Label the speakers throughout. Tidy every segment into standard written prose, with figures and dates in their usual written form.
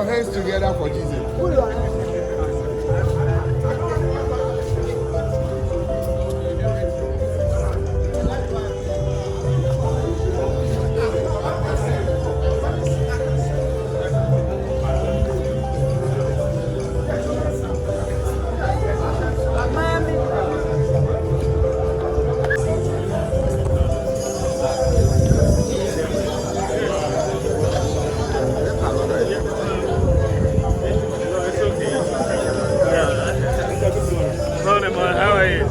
Speaker 1: your hands together for Jesus.
Speaker 2: How are you?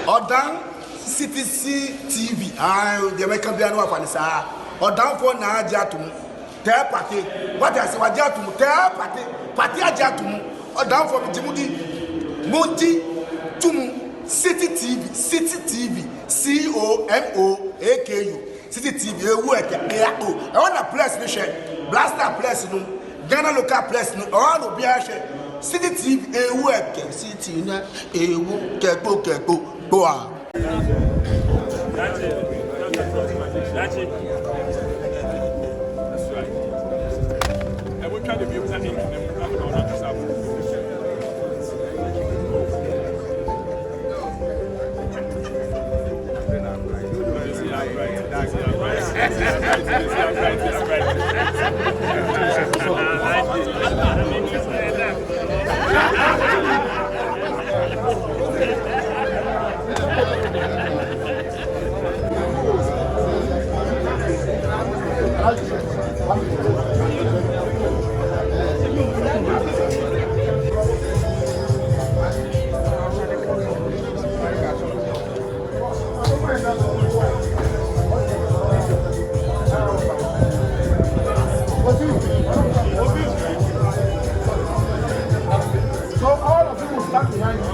Speaker 3: Odan CTC TV. The American Biano of Anissa. Odan for na Agyapong. Tell party. What I say, Agyapong. Tell party. Party Agyapong. Odan for Jimudi. Monti Tumu. City TV. City TV. COMOAKU. City TV. I want a place mission. Blaster place no. Ghana local place no. All will be a share. City TV. City na. Keko. Go on.
Speaker 2: That's it. That's it. That's right. I will try to be able to make them.
Speaker 1: So all of you will stand behind you.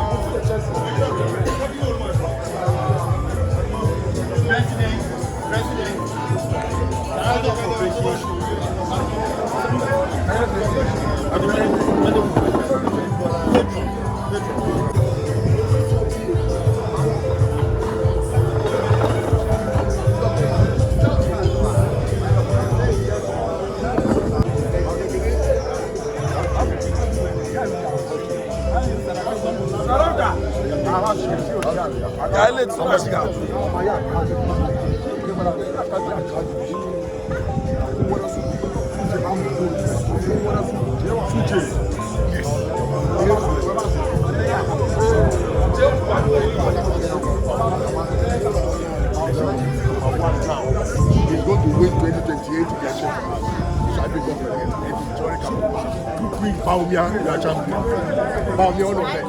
Speaker 1: He's going to win 2028 election. Queen Bawumia Hse. Bawumia all of them.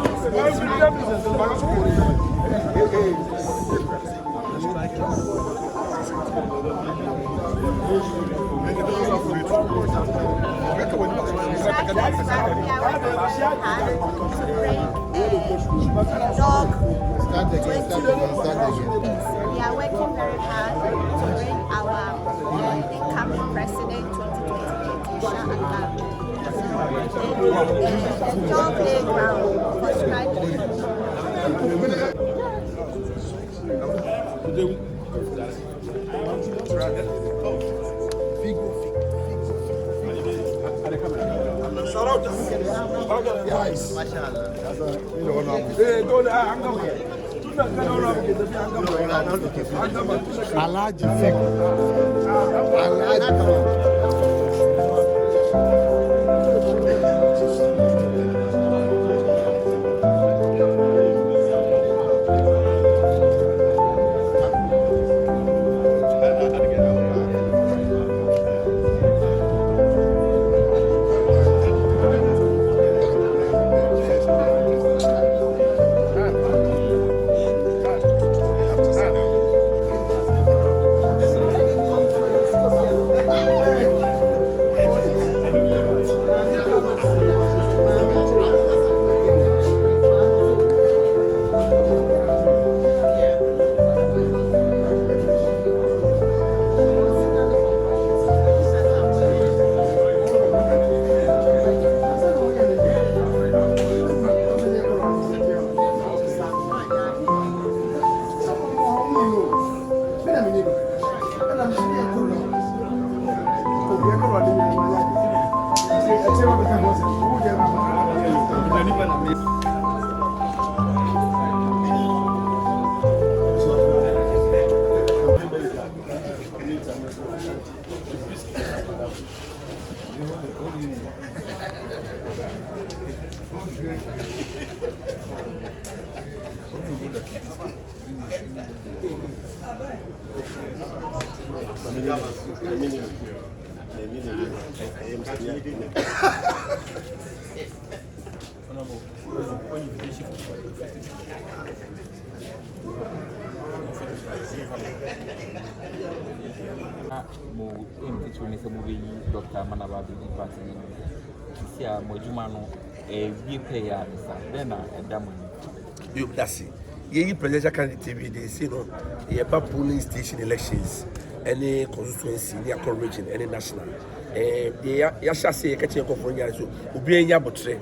Speaker 4: We are working very hard to bring our incoming president 2028 the job playground for graduates.
Speaker 5: Dr. Manababi Party. Sia Mojumano, a VP, then a damn.
Speaker 6: You that's it. Ye presidential candidate, they say no, ye polling station elections, any constituency, near region, any national. They shall say a catching for years. Ubianya Botre,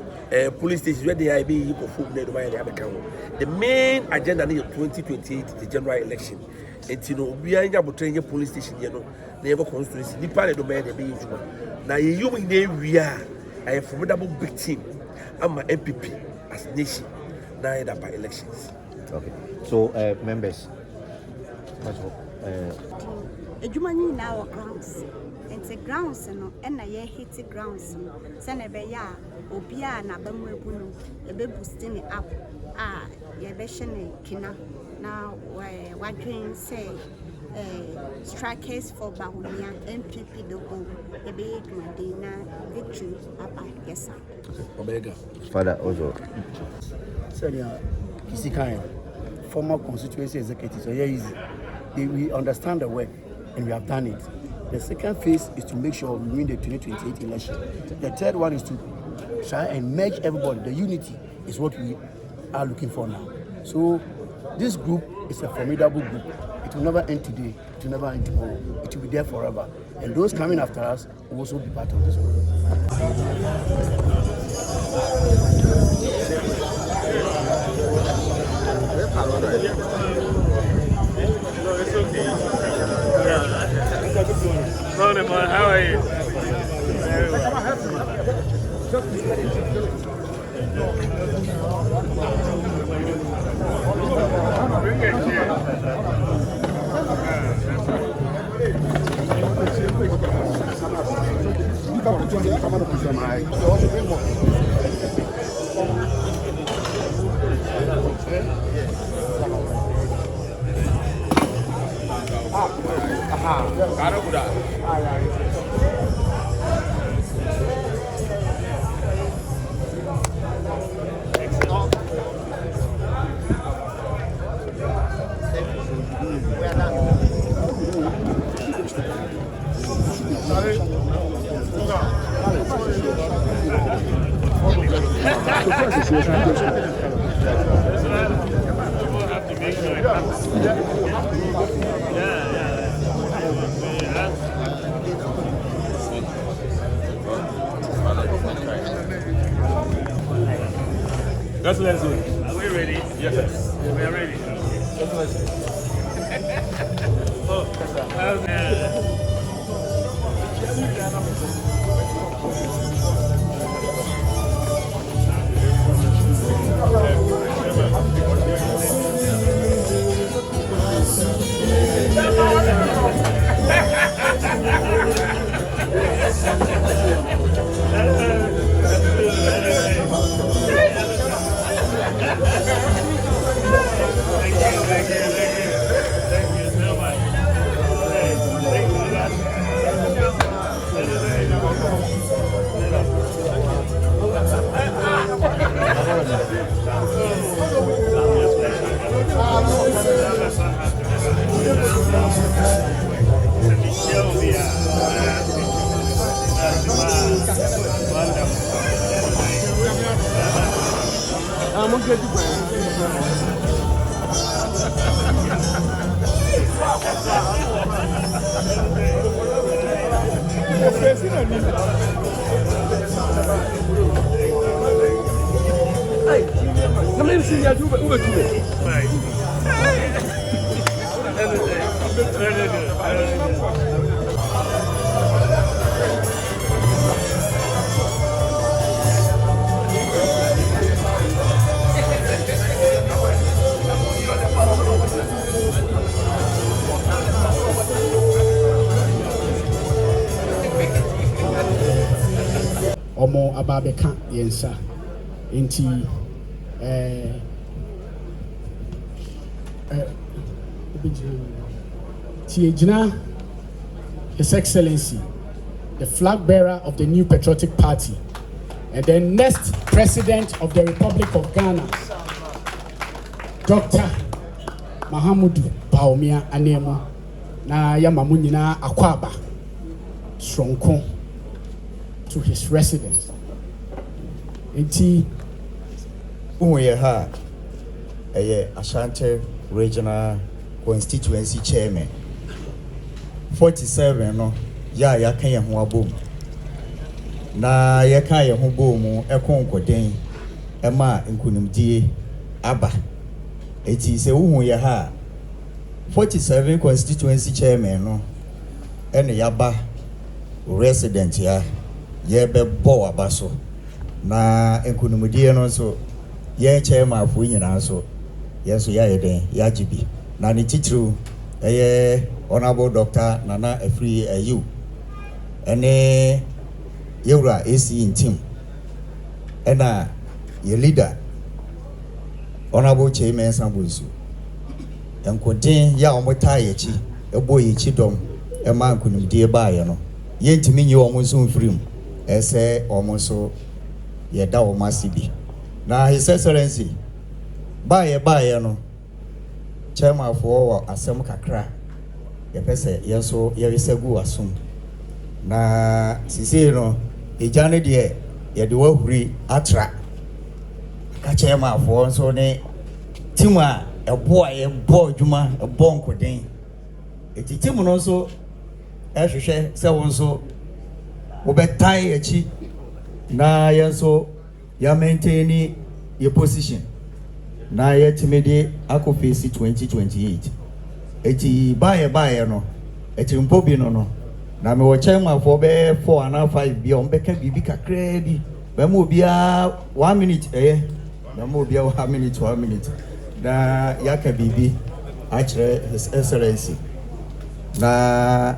Speaker 6: police station where they are being equal food made by the account. The main agenda is 2028, the general election. And you know, Ubianya Botre police station, you know, never constituency, the party domain they be human. Now, you mean we are a formidable big team. I'm an NPP as nation, now by elections.
Speaker 7: Okay. So, members, what's
Speaker 4: Ejumani now grounds. And the grounds, and I hit the grounds. Senebeya, Obia, and Abamubuno, a baby boosting up. Yabeshan Kina. Now, what dream say? Strikers for Bawumia NPP Dogo, a big Medina victory. Yes, sir.
Speaker 6: Omega.
Speaker 7: Father Ozo.
Speaker 8: Senior Kisikai, former constituency executive, so easy. We understand the work and we have done it. The second phase is to make sure we win the 2028 election. The third one is to try and merge everybody. The unity is what we are looking for now. So this group is a formidable group. It will never end today. It will never end tomorrow. It will be there forever. And those coming after us will also be part of this group.
Speaker 2: No, it's okay. Morning, man. How are you? Very well. Bring it here. Excellency, are we ready? Yes, we are ready.
Speaker 8: Omo ababeka yensa enti tie gina
Speaker 9: His Excellency, the flag bearer of the New Patriotic Party, and the next President of the Republic of Ghana, Dr. Bawumia Hse, na yamamu nyina akwaba Stronko to his residence. Enti
Speaker 10: Uwe ha Ashanti Regional Constituency Chairman 47 no ya kan ye ho abom na ye kan ye ho bom ekonkoden ema nkunimdie aba eti se uhu ye ha 47 Constituency Chairman no ene yaba resident ya ye be bo aba so na nkunimdie no so ye chairman afu nyina so yeso ya yeden ya jibi na ni titru Honorable Dr. Nana Efri Ayu ene yewra AC in team ena ye leader Honorable Chairman Sambunsu enkodin ya omota yechi ebo yechi dom ema nkunimdie ba ye no ye ntimi nyi omo so mfrim ese omo so ye da omo asibi na His Excellency ba ye no chairman for asem kakra ye pese yeso ye resegu asum na sisi no ejane de ye de wahuri atra ka chairman for so ne tima ebo aye bo dwuma ebo nkoden eti timu no so ehwehwe se won so wo betai echi na yeso ya maintain your position na yet mede akofesi 2028 eti baye no eti mpobi no na me wo chairman for be 4 and 5 bi on beka bibi kakra bi ba mo bia 1 minute na mo bia 1 minute na yaka bibi achre His Excellency na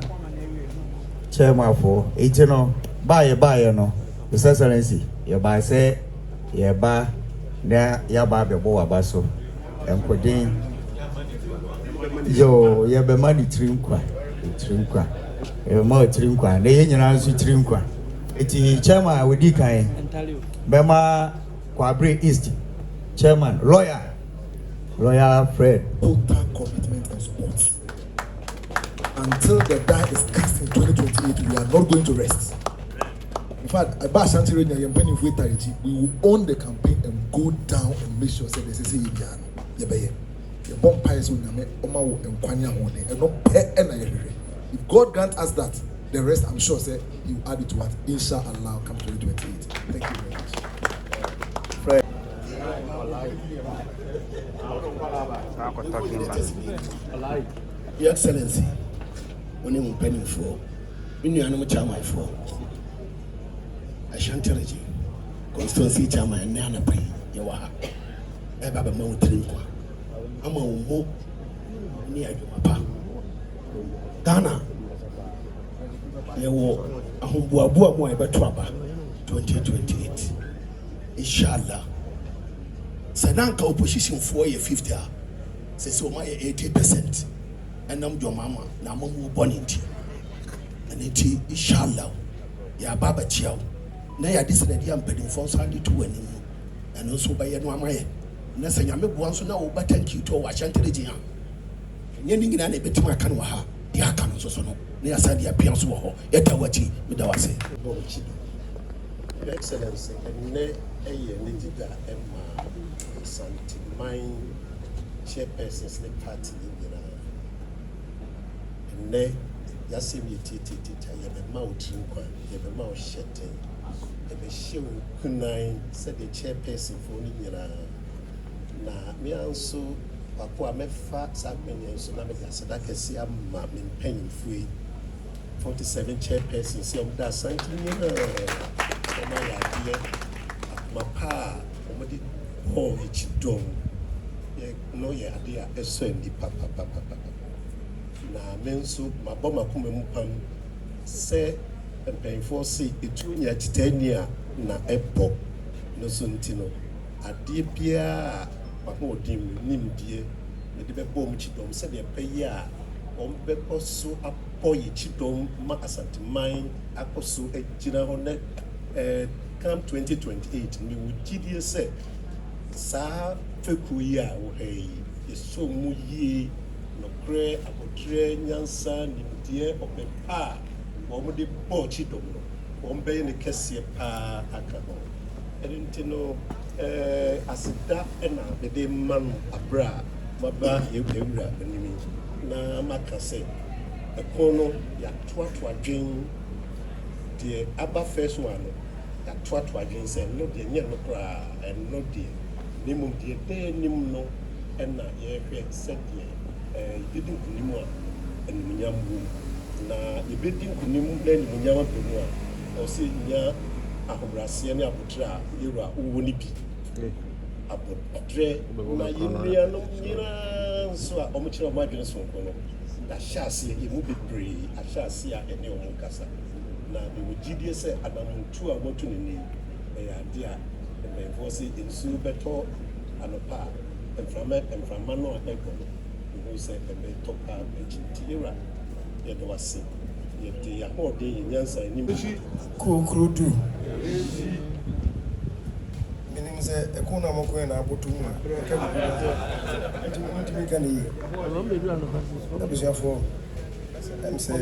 Speaker 10: chairman for eti no baye no His Excellency ye ba say ye ba na ya ba be bo aba so enkodin yo ye be mani trinkwa e ma trinkwa na ye nyina so trinkwa eti chairman wodi kan be ma Kwabre East chairman lawyer Fred
Speaker 1: total commitment and support until the die is cast in 2028. We are not going to rest. In fact, at Ashanti Region, we will own the campaign and go down and make sure that they say if God grants us that, the rest I'm sure say He will add it to what inshallah come 2028. Thank you very much. Fred.
Speaker 8: Your Excellency, when I'm penning for, when you are chairman for Ashanti Region Constituency Chairman and Nana Pay, you are a Baba Mountain. I'm a mo near your papa. Ghana, you were a Humbuabua Moy Batwaba 2028. Inshallah. Sananka opposition for a 50, says so my 80%. And I'm your mama, Namu Bonity. And it inshallah, ya Baba Chiao. Now, this is a young penny for Sunday to win, and also by your mamma. Nessa Yammy wants to know, but thank you to Ashanti Region. Yending in any bit to my Kanwaha, the Akan so no, near Sandy appears to her, yet I watch it with our say.
Speaker 11: Your Excellency, and ne a Nidida Emma Santi, mine chairperson's party, and ne Yasim Titi, you have a mountain, you have a mouth shetting. The show kunai said the chairperson for Nina. Na me also Papua Mefa Sagmenian so na me Sadaka Siam Mamin Penny Free 47 chairperson Siam Da Santina. My pa, Omadi Paul Hichidom. No, ya dear, a son, the papa. Na mensu, my bomber come mupam say. Paying for see it 2 years 10 years na epo no suntino adie bia ba mo dim nim die me de be bom chidom se de pay ya ɔmbɛkɔ so abɔ yɛ kyidɔm ma asanteman akɔ so agyina hɔ na come 2028 ne wo gyidie sɛ saa fekuo yi a wɔha yi yɛsɔ mu yie nokorɛ abɔtrɛ nyansa nimdeɛ ɔbɛpa a wɔmde bɔɔ kyidɔm no wɔmbɛyɛ ne kɛseɛ paa aka hɔ ɛno nti no aseda ɛna mede ma no aberɛ a maba yɛwura anim na maka sɛ ɛko no yɛatoato adwen deɛ aba first one no yɛatoato adwen sɛ ɛno deɛ nyɛ no koraa ɛno deɛ ne mmom deɛ dɛ anim no ɛna yɛhwɛ sɛdeɛ yɛbɛdi nkonim a animuonyam wɔ mu na yɛbɛdi nkonim na animuonyam abɛ mu a ɔsɛ nya ahobraseɛ ne abotire a yɛwura wowɔ no bi abotire na yɛnnuanom nyinaa nso a ɔmokyerɛ ɔmo adwene sonko no yɛahyɛ aseɛ yɛmu bebree ahyɛ aseɛ a ɛne ɔmo nkasa na mewɔ gyidie sɛ anamontu a wɔto ne ni ɛyɛ ade a mpanimfoɔ sɛ nsuo bɛtɔ anɔpa a mframa no a ɛkɔ no mehu sɛ ɛbɛtɔ paa bɛkyi nti yɛwura yɛde wase yɛde ahoɔden yɛ nyansa anim
Speaker 1: kurokuro du menim sɛ ɛko na mɔkɔɛ na aboto mu a ntimi ka ne yie abusuafoɔ ɛm sɛ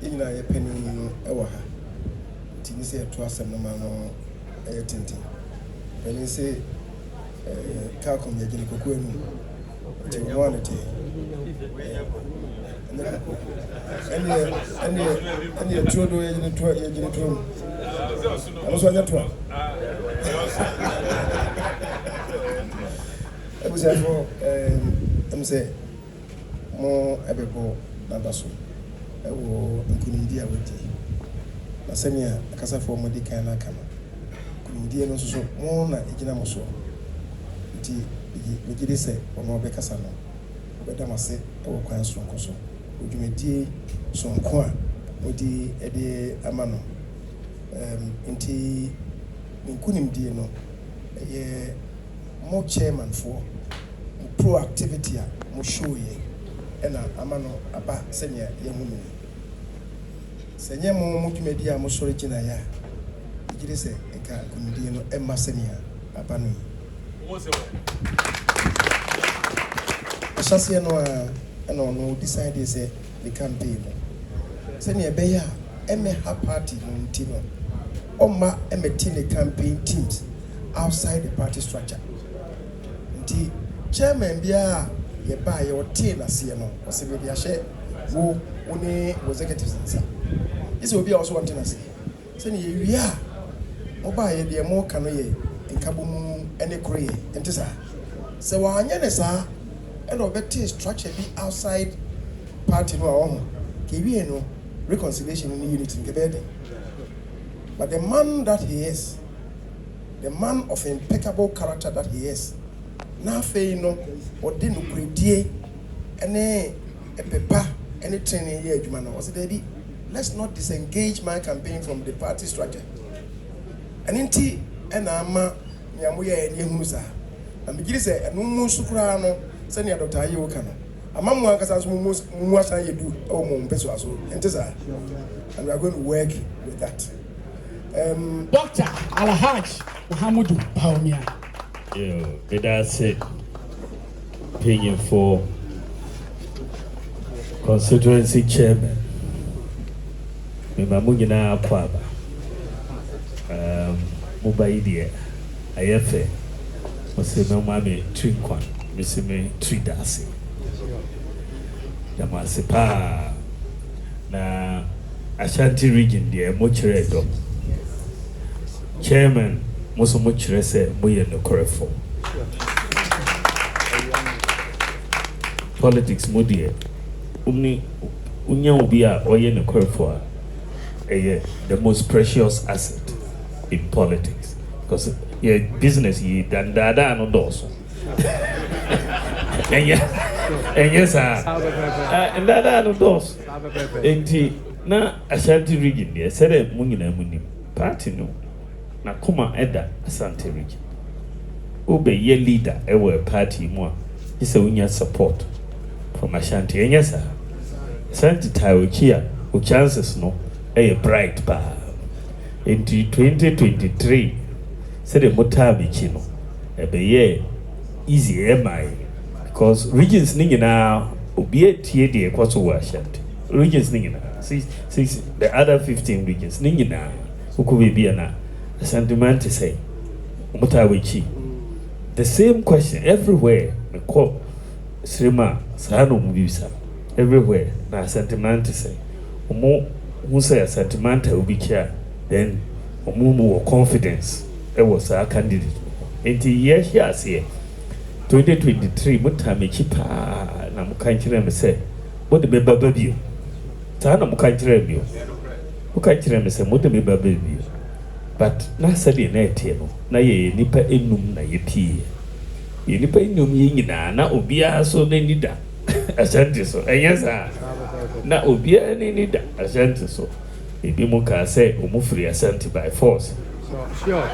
Speaker 1: yɛnyinaa yɛpɛne no ɛwɔ ha nti ne sɛ yɛto asɛm no ma no ɛyɛ tenten pɛne sɛ kaakom yɛgyene kokoa nu nti ɔmo a ne tee ɛne yɛtuo do yɛgyene tuo mu ɛno so anyɛ toa abusuafoɔ ɛm sɛ mo ɛbɛbɔ naba so ɛwɔ nkonimdi a wɔdi na sɛnea akasafoɔ mɔde kan no aka no nkonimdie no nso so mo na ɛgyina mo soɔ nti megye de sɛ ɔno ɔbɛkasa no wobɛda m ase ɛwɔ kwan soronko so odwumadie sonko a mode ɛde ama no nti nkonimdie no ɛyɛ mo chairmanfoɔ mo proactivity a mo show yɛ ɛna ama no aba sɛnea yɛhu no sɛ nyɛ mo dwumadi a mosɔre gyinaeɛ a gyere sɛ nka nkonimdie no ɛma sɛnea aba no yi ahyɛseɛ no a ɛna ɔno decide sɛ the campaign no sɛnea ɛbɛyɛ a ɛmɛha party no nti no ɔmma ɛmɛti ne campaign teams outside the party structure nti chairman biara yɛbaa yɛwɔtee n'aseɛ no ɔsɛ baabi ahyɛ wo ne executives nsa ɛsɛ obi a ɔso wɔnte n'aseɛ sɛnea yɛwie a ɔbaa yɛ deɛ moka no yɛ nkabomu ne koro yɛ nte saa sɛ wɔanyɛ ne saa ɛna ɔbɛtee structure bi outside party no a ɔho kɛwie no reconciliation ne unity nke bɛyɛ den but the man that he is the man of impeccable character that he is na afei no ɔde nokoredie ne ɛpepa ne training yɛ adwuma no ɔsɛ daabi let's not disengage my campaign from the party structure ɛno nti ɛna ama nea moyɛ ɛne ɛhunu saa na megyere sɛ ɛno mu nso koraa no sɛnea Dr. Ayew woka no ama mo ankasa nso mu asan yɛdu ɛwɔ mo mpɛ so aso ɛnte saa and we are going to work with that
Speaker 9: Dr. Alhaj Muhammadu Bawumia.
Speaker 2: That's it. Opinion for constituency chairman. Mimamugina Kwaba. Mubaidie. Ayefe. Moseme mami Trinkwan. Misime Tridasi. Yamasipa. Na Ashanti region there, Mochiredo. Chairman, most much say we no correct for politics. Modi, unya ubia oye no correct for the most precious asset in politics because your business ye dan dada no doso. And yes, and dada no dos. Enti na Ashanti region there said munina muni party no. Na kuma eda Asante region. Ube ye leader ewe party mwa. Isa unya support from Ashanti. Yes sir. Ashanti Tawokia, who chances no, a bright bar. Into 2023, said the Mutabi Chino, a be easy MI, because regions Ningina, Obia TD, Kwasu Ashanti, regions Ningina, six, the other 15 regions Ningina, who could be an sentiment to say, Mutawichi. The same question everywhere, the quote, Srima, Sano Mubisa, everywhere, na sentiment to say, who say a sentiment will be care. Then more confidence. It was our candidate. Until yes, yes, here 2023, Mutami Chipa, Namukanchirem say, what the baby? Tana Mukanchirem, Mukanchirem say, what the baby? But Nasadi Netino, Naye Nipa Enum na Yepi. Nipa Enum Yina, na Obia so Nenida, Ashanti so, and yes, na Obia Nenida, Ashanti so. Ibi muka say umufri Ashanti by force.
Speaker 12: Sure.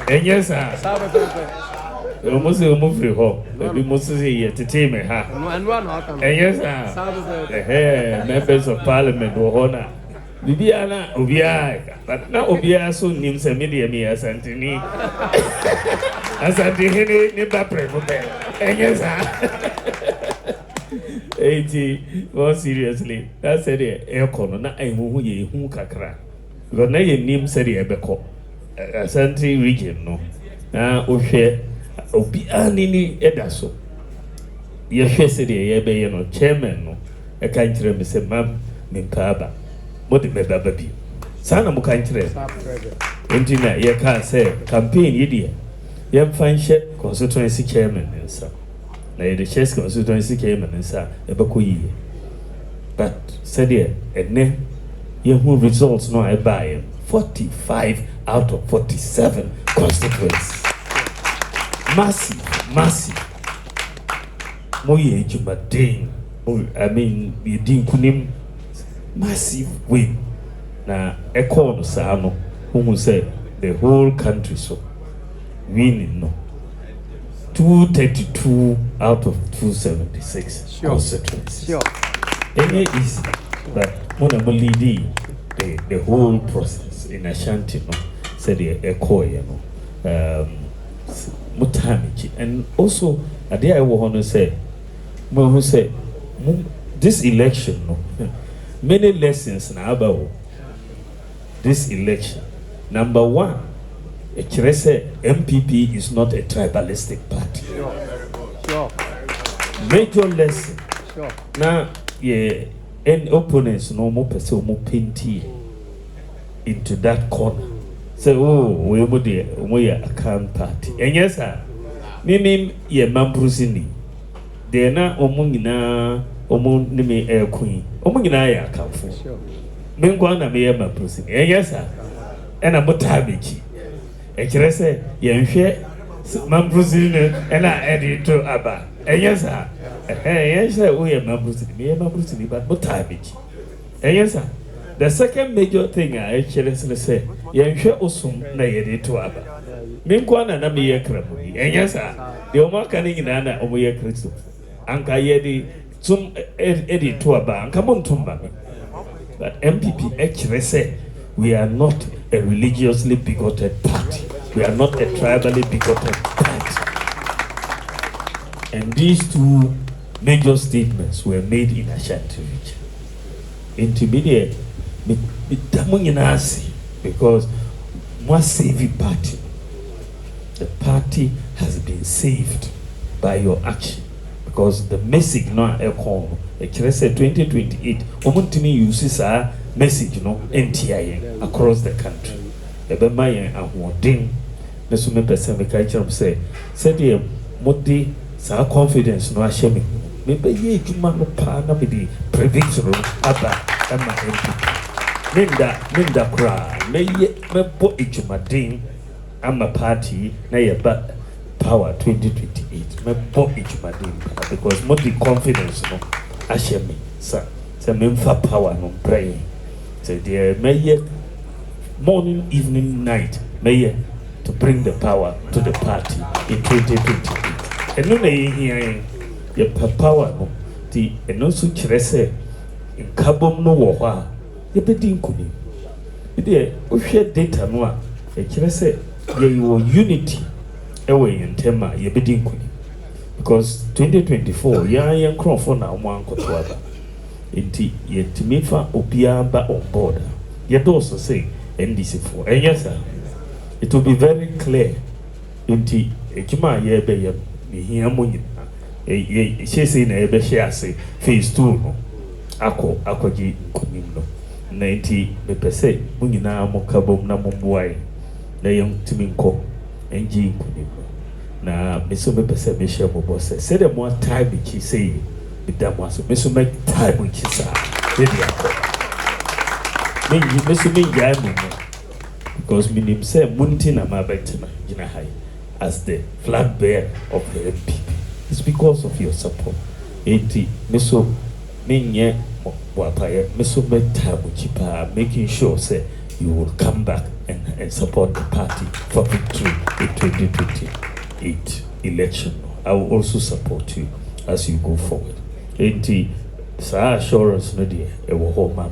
Speaker 2: And yes, sir. Almost umufri ho. Ibi musi say yetete me ha. And yes, sir. Members of Parliament were honor. Bibiana Obia, but now Obia so names a media me Ashanti ni. Ashanti hene ni ba premote. And yes, sir. 80 more seriously. That's said aircon na who ye who kakra. Because na ye name said ebeko. Ashanti region no. Na ohwe obi anini edaso. Ye hwe said ye be no chairman no. E kan kire me se mam me mpaba. Modi me baba bi. Sana mo kan kire. Entina ye ka say campaign ye die. Ye mfanhye constituency chairman nsa. Na the chess constituency came and said, Ebakoyi. But said ye, and who results no I buy 45 out of 47 constituencies. Massive. Moye Jumadin. I mean, the Dinkunim massive win. Na Ekon Sano, who said the whole country so winning no. 232 out of 276 constituencies.
Speaker 12: Sure.
Speaker 2: Any easy, but Mona lead the whole process in Ashanti no said the Ekoya no Mutamiki. And also a day I want to say this election no many lessons now about this election. Number one, MPP is not a tribalistic party.
Speaker 12: Sure.
Speaker 2: Major lesson.
Speaker 12: Sure.
Speaker 2: Now, any opponents no more person more painty into that corner. Say, we are a calm party. And yes, sir. Mimi ye mambrusini. They na omungina nime air queen. Omungina ya kamfu.
Speaker 12: Sure.
Speaker 2: Mengwana me ye mambrusini. And yes, sir. And a mutabiki. Ekire say yenhwe mambrusini na edit to aba. And yes, sir. Yes, sir. We are mambrusini but mutabiki. And yes, sir. The second major thing I actually say, yenhwe osum na edit to aba. Mengwana na me ye kramu. And yes, sir. The Omakani na omo ye Kristo. Anka yedi tum edit to aba. Anka montumba me. But MPP actually say we are not a religiously bigoted party. We are not a tribally bigoted party. And these two major statements were made in Ashanti region. Intermediate, because more saving party. The party has been saved by your action. Because the message now echo, actually said 2028, Omuntimi uses our message, NTI across the country. Ebe mayen ahwodin na so me pese me ka kiram say de modi sa confidence no ahye me be ye adwuma no pa na me di predict ro aba ama MPP minda kra me bo adwumaden ama party na ye ba power 2028 me bo adwumaden because modi confidence no ahye me sa me mfa power no brain say de me morning, evening, night, mayor, to bring the power to the party in 2028. And no, power no ti eno so kyerɛ sɛ nkabom no wɔ hɔ a yɛbɛdi nkunim ide wohwɛ data no a ɛkyerɛ sɛ yɛwɔ unity ɛwɔ yɛn ntɛm a yɛbɛdi nkunim because 2024 yɛn nkurɔfoɔ na wɔn ankoto aba nti yɛtumi fa obiara ba on board a yɛdɔɔso sɛ NDC for ɛnyɛ saa it will be very clear nti edwuma a yɛbɛyɛ mehia mo nyinaa ɛhyɛ na yɛbɛhyɛ ase phase 2 no akɔgye nkunim no na nti mepɛ sɛ mo nyinaa mo ka bom na mo mboae na yɛntumi nkɔ ɛngye nkunim no na meso mepɛ sɛ mehyɛ mo bɔ sɛ sɛdeɛ mo atae me kyi sɛ yi meda mo aso meso mɛtae mo nkyi saa ɛde akɔ meso mengyae mo mu because minim say munti na mabetena gina hai as the flag bearer of the NPP. It's because of your support. Eti meso menye wapaye meso metabuchipa making sure say you will come back and support the party for victory in 2028 election. I will also support you as you go forward. Eti sa assurance no dear e wo ho mam